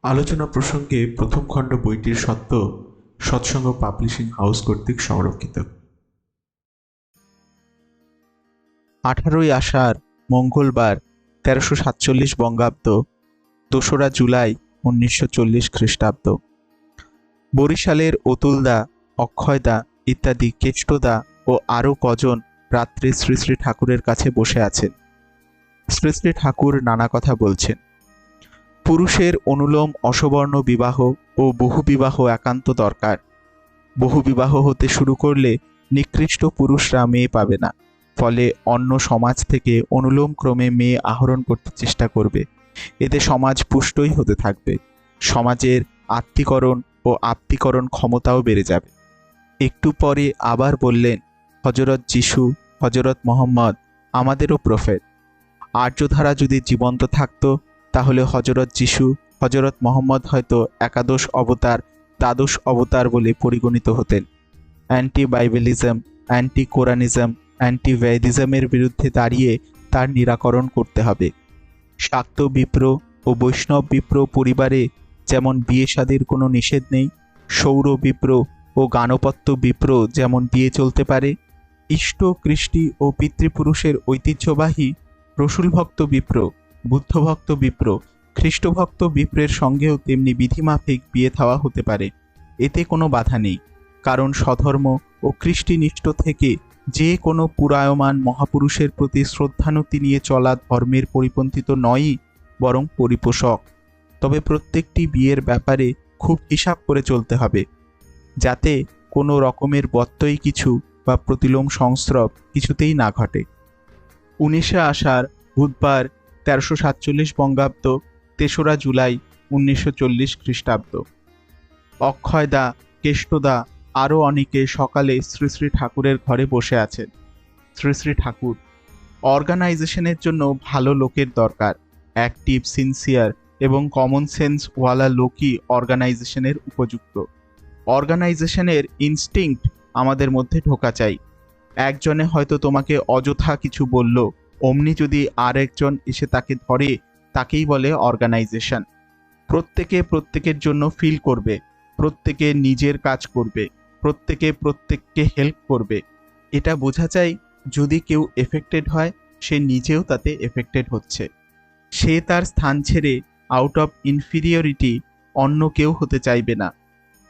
আলোচনা প্রসঙ্গে প্রথম খণ্ড বইটির সত্ত্ব সৎসঙ্গ পাবলিশিং হাউস কর্তৃক সংরক্ষিত। 18ই আষাঢ় মঙ্গলবার 1347 বঙ্গাব্দ, 2রা জুলাই 1940 খ্রিস্টাব্দ। বরিশালের অতুলদা, অক্ষয়দা ইত্যাদি কেষ্টদা ও আরও কজন রাত্রে শ্রী শ্রী ঠাকুরের কাছে বসে আছেন। শ্রী শ্রী ঠাকুর নানা কথা বলছেন। পুরুষের অনুলোম অসবর্ণ বিবাহ ও বহুবিবাহ একান্ত দরকার। বহুবিবাহ হতে শুরু করলে নিকৃষ্ট পুরুষরা মেয়ে পাবে না, ফলে অন্য সমাজ থেকে অনুলোম ক্রমে মেয়ে আহরণ করতে চেষ্টা করবে। এতে সমাজ পুষ্টই হতে থাকবে। সমাজের আত্মীকরণ ও আপ্তীকরণ ক্ষমতাও বেড়ে যাবে। একটু পরে আবার বললেন, হজরত যিশু, হজরত মোহাম্মদ আমাদেরও প্রফেট। আর্যধারা যদি জীবন্ত থাকতো তাহলে হজরত যিশু, হজরত মোহাম্মদ হয়তো একাদশ অবতার, দ্বাদশ অবতার বলে পরিগণিত হতেন। অ্যান্টি বাইবেলিজম, অ্যান্টি কোরআনিজম, অ্যান্টি ভেদিজমের বিরুদ্ধে দাঁড়িয়ে তার নিরাকরণ করতে হবে। শাক্ত বিপ্র ও বৈষ্ণব বিপ্র পরিবারে যেমন বিয়ে শাদীর কোনো নিষেধ নেই, সৌর বিপ্র ও গানপত্য বিপ্র যেমন বিয়ে চলতে পারে, ইষ্ট কৃষ্টি ও পিতৃপুরুষের ঐতিহ্যবাহী রসুলভক্ত বিপ্র, বুদ্ধভক্ত বিপ্র, খ্রিস্টভক্ত বিপ্রের সঙ্গেও তেমনি বিধিমাফিক বিয়ে থাওয়া হতে পারে। এতে কোনো বাধা নেই, কারণ স্বধর্ম ও কৃষ্টিনিষ্ঠ থেকে যে কোনো পুরায়মান মহাপুরুষের প্রতি শ্রদ্ধানতি নিয়ে চলা ধর্মের পরিপন্থী তো নয়ই, বরং পরিপোষক। তবে প্রত্যেকটি বিয়ের ব্যাপারে খুব হিসাব করে চলতে হবে, যাতে কোনো রকমের বত্যই কিছু বা প্রতিলোম সংস্রব কিছুতেই না ঘটে। 19শে আষাঢ় বুধবার 1347 বঙ্গাব্দ, 3রা জুলাই 1940 খ্রিস্টাব্দ। অক্ষয়দা, কেষ্টদা আরও অনেকে সকালে শ্রী শ্রী ঠাকুরের ঘরে বসে আছেন। শ্রী শ্রী ঠাকুর, অর্গানাইজেশনের জন্য ভালো লোকের দরকার। অ্যাক্টিভ, সিনসিয়ার এবং কমন সেন্স ওয়ালা লোকই অর্গানাইজেশনের উপযুক্ত। অর্গানাইজেশনের ইনস্টিংক্ট আমাদের মধ্যে ঢোকা চাই। একজনে হয়তো তোমাকে অযথা কিছু বলল, অমনি যদি আর একজন এসে তাকে ধরে, তাকেই বলে অর্গানাইজেশন। প্রত্যেকে প্রত্যেকের জন্য ফিল করবে, প্রত্যেকে নিজের কাজ করবে, প্রত্যেকে প্রত্যেককে হেল্প করবে। এটা বোঝা চাই, যদি কেউ এফেক্টেড হয় সে নিজেও তাতে এফেক্টেড হচ্ছে। সে তার স্থান ছেড়ে আউট অফ ইনফিরিয়রিটি অন্য কেউ হতে চাইবে না।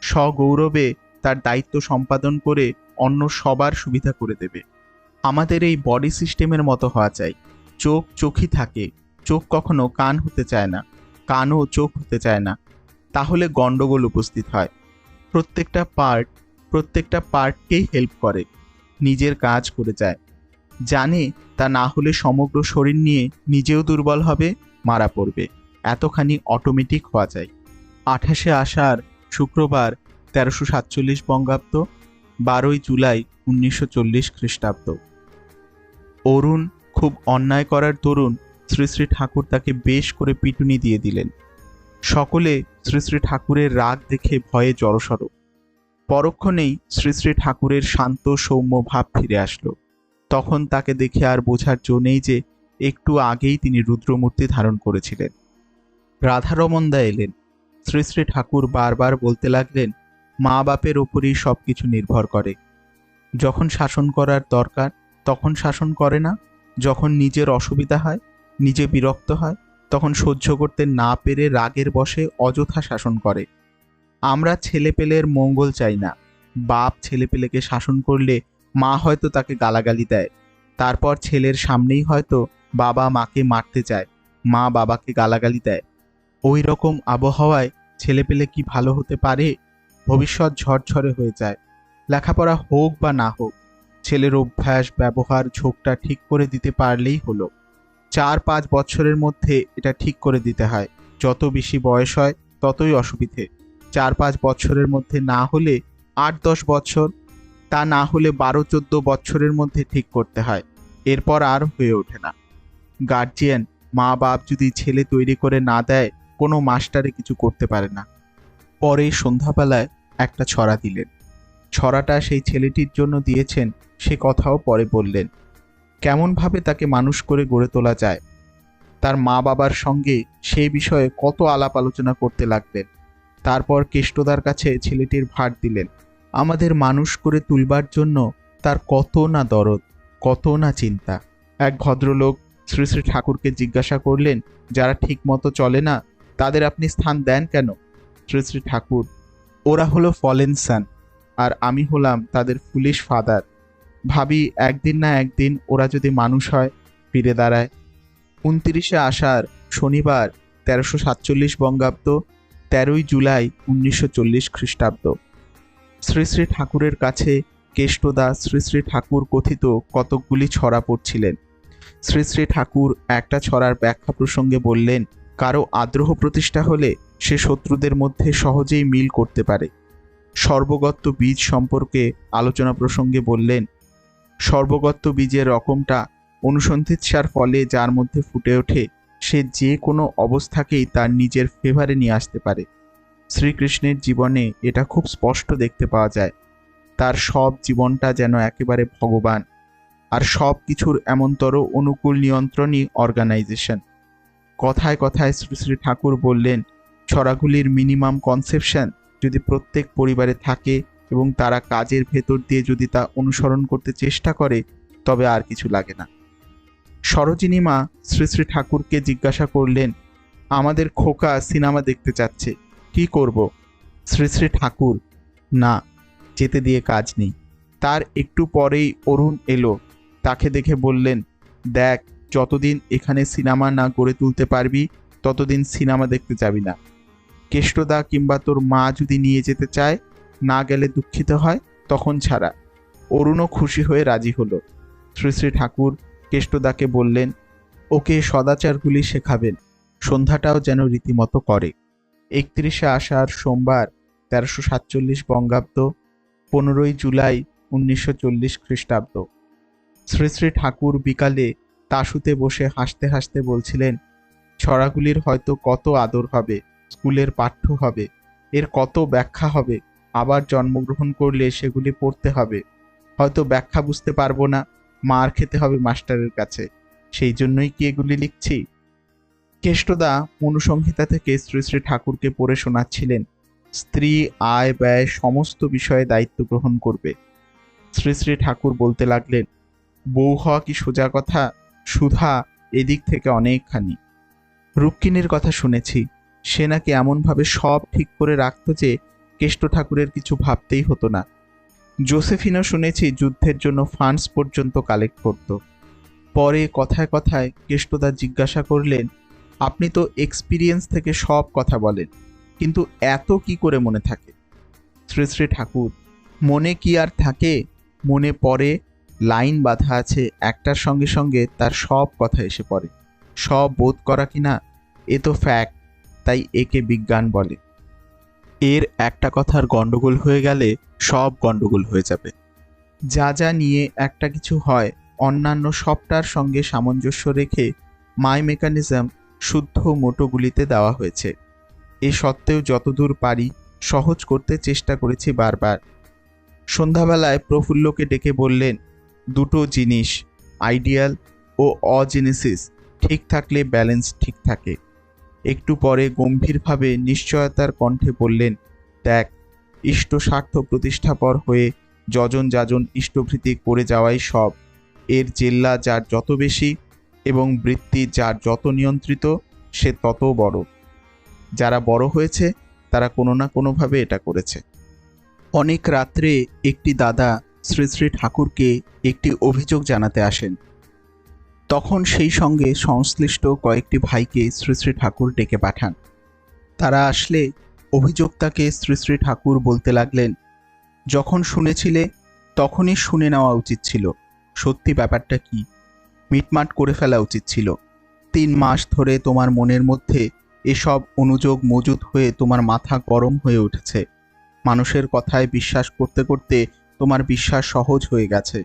সগৌরবে তার দায়িত্ব সম্পাদন করে অন্য সবার সুবিধা করে দেবে। আমাদের এই বডি সিস্টেমের মতো হওয়া চাই। চোখ চোখই থাকে, চোখ কখনো কান হতে চায় না, কানও চোখ হতে চায় না। তাহলে গণ্ডগোল উপস্থিত হয়। প্রত্যেকটা পার্টকেই হেল্প করে, নিজের কাজ করে যায়। জানে তা না হলে সমগ্র শরীর নিয়ে নিজেও দুর্বল হবে, মারা পড়বে। এতখানি অটোমেটিক হওয়া যায়। 28শে আষাঢ় শুক্রবার 1347 বঙ্গাব্দ, 12ই জুলাই 1940 খ্রিস্টাব্দ। অরুণ খুব অন্যায় করার দরুন শ্রী শ্রী ঠাকুর তাকে বেশ করে পিটুনি দিয়ে দিলেন। সকলে শ্রী শ্রী ঠাকুরের রাগ দেখে ভয়ে জড়সড়। পরক্ষণেই শ্রী শ্রী ঠাকুরের শান্ত সৌম্য ভাব ফিরে আসলো। তখন তাকে দেখে আর বোঝার জো নেই যে একটু আগেই তিনি রুদ্রমূর্তি ধারণ করেছিলেন। রাধারমণদা এলেন। শ্রী শ্রী ঠাকুর বারবার বলতে লাগলেন, মা বাপের ওপরই সব কিছু নির্ভর করে। যখন শাসন করার দরকার তখন শাসন করে না, যখন নিজের অসুবিধা হয়, নিজে বিরক্ত হয়, তখন সহ্য করতে না পেরে রাগের বশে অযথা শাসন করে। আমরা ছেলেপেলের মঙ্গল চাই না। বাপ ছেলেপেলেকে শাসন করলে মা হয়তো তাকে গালাগালি দেয়, তারপর ছেলের সামনেই হয়তো বাবা মাকে মারতে চায়, মা বাবাকে গালাগালি দেয়। ওই রকম আবহাওয়ায় ছেলেপেলে কি ভালো হতে পারে? ভবিষ্যৎ ঝরঝরে হয়ে যায়। লেখাপড়া হোক বা না হোক, ছেলের অভ্যাস ব্যবহার ঝোঁকটা ঠিক করে দিতে পারলেই হলো। 4-5 বছরের মধ্যে এটা ঠিক করে দিতে হয়। যত বেশি বয়স হয় ততই অসুবিধে। 4-5 বছরের মধ্যে না হলে 8-10 বছর, তা না হলে 12-14 বছরের মধ্যে ঠিক করতে হয়। এরপর আর হয়ে ওঠে না। গার্জিয়ান, মা বাপ যদি ছেলে তৈরি করে না দেয়, কোনো মাস্টারে কিছু করতে পারে না। পরে সন্ধ্যাবেলায় একটা ছড়া দিলেন। ছড়াটা সেই ছেলেটির জন্য দিয়েছেন সে কথাও পরে বললেন। কেমনভাবে তাকে মানুষ করে গড়ে তোলা যায়। তার মা বাবার সঙ্গে সেই বিষয়ে কত আলাপ আলোচনা করতে লাগলেন। তারপর কেষ্টদার কাছে ছেলেটির ভার দিলেন। আমাদের মানুষ করে তুলবার জন্য তার কত না দরদ, কত না চিন্তা। এক ভদ্রলোক শ্রী শ্রী ঠাকুরকে জিজ্ঞাসা করলেন, যারা ঠিক মতো চলে না তাদের আপনি স্থান দেন কেন? শ্রী শ্রী ঠাকুর, ওরা হলো ফলেন সান, আর আমি হলাম তাদের ফুলিশ ফাদার। ভাবি একদিন না একদিন ওরা যদি মানুষ হয়, ফিরে দাঁড়ায়। 29শে আষাঢ় শনিবার 1347 বঙ্গাব্দ, 13ই জুলাই 1940 খ্রিস্টাব্দ। শ্রী শ্রী ঠাকুরের কাছে কেষ্টদা শ্রী শ্রী ঠাকুর কথিত কতকগুলি ছড়া পড়ছিলেন। শ্রী শ্রী ঠাকুর একটা ছড়ার ব্যাখ্যা প্রসঙ্গে বললেন, কারো আদ্রোহ প্রতিষ্ঠা হলে সে শত্রুদের মধ্যে সহজেই মিল করতে পারে। সর্বগত বীজ সম্পর্কে আলোচনা প্রসঙ্গে বললেন, সর্বগত বীজের রকমটা অনুসন্ধিৎসার ফলে যার মধ্যে ফুটে ওঠে, সে যে কোনো অবস্থাকেই তার নিজের ফেভারে নিয়ে আসতে পারে। শ্রীকৃষ্ণের জীবনে এটা খুব স্পষ্ট দেখতে পাওয়া যায়। তার সব জীবনটা যেন একেবারে ভগবান, আর সব কিছুর এমনতর অনুকূল নিয়ন্ত্রণই অর্গানাইজেশন। কথায় কথায় শ্রী শ্রী ঠাকুর বললেন, ছড়াগুলির মিনিমাম কনসেপশন যদি প্রত্যেক পরিবারে থাকে এবং তারা কাজের ভেতর দিয়ে যদি তা অনুসরণ করতে চেষ্টা করে, তবে আর কিছু লাগে না। সরোজিনী মা শ্রী শ্রী ঠাকুরকে জিজ্ঞাসা করলেন, আমাদের খোকা সিনেমা দেখতে চাচ্ছে, কি করব? শ্রী শ্রী ঠাকুর, না, যেতে দিয়ে কাজ নেই। তার একটু পরেই অরুণ এলো। তাকে দেখে বললেন, দেখ, যতদিন এখানে সিনেমা না গড়ে তুলতে পারবি ততদিন সিনেমা দেখতে যাবি না। কেষ্টদা কিংবা তোর মা যদি নিয়ে যেতে চায়, না গেলে দুঃখিত হয়, তখন ছাড়া। অরুণও খুশি হয়ে রাজি হলো। শ্রী শ্রী ঠাকুর কেষ্টদাকে বললেন, ওকে সদাচারগুলি শেখাবেন, সন্ধ্যাটাও যেন রীতিমতো করে। 31শে আষাঢ় সোমবার 1347 বঙ্গাব্দ, 15ই জুলাই 1940 খ্রিস্টাব্দ। শ্রী শ্রী ঠাকুর বিকালে তাসুতে বসে হাসতে হাসতে বলছিলেন, ছড়াগুলির হয়তো কত আদর হবে, স্কুলের পাঠ্য হবে, এর কত ব্যাখ্যা হবে, আবার জন্মগ্রহণ করলে সেগুলি পড়তে হবে, হয়তো ব্যাখ্যা বুঝতে পারবো না, মার খেতে হবে মাস্টারের কাছে, সেই জন্যই কি এগুলি লিখছি। কেষ্টদা মনুসংহিতা থেকে শ্রী শ্রী ঠাকুরকে পড়ে শোনাচ্ছিলেন। স্ত্রী, আয় ব্যয় সমস্ত বিষয়ে দায়িত্ব গ্রহণ করবে। শ্রী শ্রী ঠাকুর বলতে লাগলেন, বউ হওয়া কি সোজা কথা? সুধা এদিক থেকে অনেকখানি। রুক্মিণীর কথা শুনেছি, সে নাকি এমনভাবে সব ঠিক করে রাখত যে কেষ্ট ঠাকুরের কিছু ভাবতেই হতো না। জোসেফিনও শুনেছি যুদ্ধের জন্য ফান্ডস পর্যন্ত কালেক্ট করত। পরে কথায় কথায় কেষ্টদা জিজ্ঞাসা করলেন, আপনি তো এক্সপিরিয়েন্স থেকে সব কথা বলেন, কিন্তু এত কি করে মনে থাকে? শ্রী শ্রী ঠাকুর, মনে কি আর থাকে? মনে পড়ে, লাইন বাঁধা আছে, একটার সঙ্গে সঙ্গে তার সব কথা এসে পড়ে। সব বোধ করা কিনা, এ তো ফ্যাক্ট, তাই একে বিজ্ঞান বলে। এর একটা কথার গন্ডগোল হয়ে গেলে সব গন্ডগোল হয়ে যাবে। যা যা নিয়ে একটা কিছু হয়, অন্যান্য সবটার সঙ্গে সামঞ্জস্য রেখে মাই মেকানিজম শুদ্ধ মোটোগুলিতে দেওয়া হয়েছে। এ সত্ত্বেও যতদূর পারি সহজ করতে চেষ্টা করেছি বারবার। সন্ধ্যাবেলায় প্রফুল্লকে ডেকে বললেন, দুটো জিনিস, আইডিয়াল ও অজেনেসিস ঠিক থাকলে ব্যালেন্স ঠিক থাকে। একটু পরে গম্ভীরভাবে নিশ্চয়তার কণ্ঠে বললেন, দেখ, ইষ্ট স্বার্থ প্রতিষ্ঠাপর হয়ে যজন যাজন ইষ্টভৃতি করে যাওয়াই সব। এর জেল্লা যার যত বেশি এবং বৃত্তি যার যত নিয়ন্ত্রিত, সে তত বড়। যারা বড় হয়েছে তারা কোনো না কোনোভাবে এটা করেছে। অনেক রাত্রে একটি দাদা শ্রী শ্রী ঠাকুরকে একটি অভিযোগ জানাতে আসেন। তখন সেই সঙ্গে সংশ্লিষ্ট কয়েকটি ভাইকে শ্রী শ্রী ঠাকুর ডেকে পাঠান। তারা আসলে অভিযোক্তাকে শ্রী শ্রী ঠাকুর বলতে লাগলেন, যখন শুনেছিলে তখনই শুনে নেওয়া উচিত ছিল। সত্যি ব্যাপারটা কি, মিটমাট করে ফেলা উচিত ছিল। 3 মাস ধরে তোমার মনের মধ্যে এসব অনুযোগ মজুদ হয়ে তোমার মাথা গরম হয়ে উঠেছে। মানুষের কথায় বিশ্বাস করতে করতে তোমার বিশ্বাস সহজ হয়ে গেছে।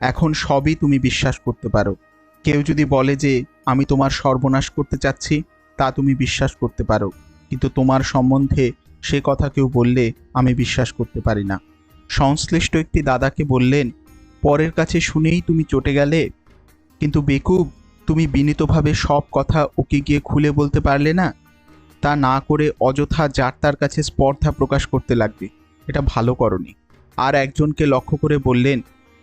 এখন সবই তুমি বিশ্বাস করতে পারো। কেউ যদি বলে যে আমি তোমার সর্বনাশ করতে চাচ্ছি, তা তুমি বিশ্বাস করতে পারো, কিন্তু তোমার সম্বন্ধে সে কথা কেউ বললে আমি বিশ্বাস করতে পারি না। সংশ্লিষ্ট একটি দাদাকে বললেন, পরের কাছে শুনেই তুমি চটে গেলে? কিন্তু বেকুব, তুমি বিনীতভাবে সব কথা ওকে গিয়ে খুলে বলতে পারলে না? তা না করে অযথা যার তার কাছে স্পর্ধা প্রকাশ করতে লাগবে। এটা ভালো করনি। আর একজনকে লক্ষ্য করে বললেন,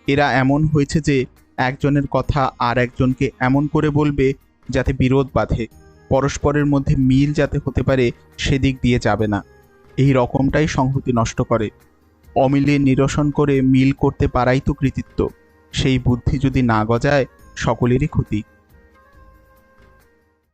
এরা এমন হয়েছে যে একজনের কথা আর একজনকে এমন করে বলবে যাতে বিরোধ বাঁধে, পরস্পরের মধ্যে মিল যাতে হতে পারে সেদিক দিয়ে যাবে না। এই রকমটাই সংহতি নষ্ট করে। অমিলের নিরসন করে মিল করতে পারাই তো কৃতিত্ব। সেই বুদ্ধি যদি না গজায় সকলেরই ক্ষতি।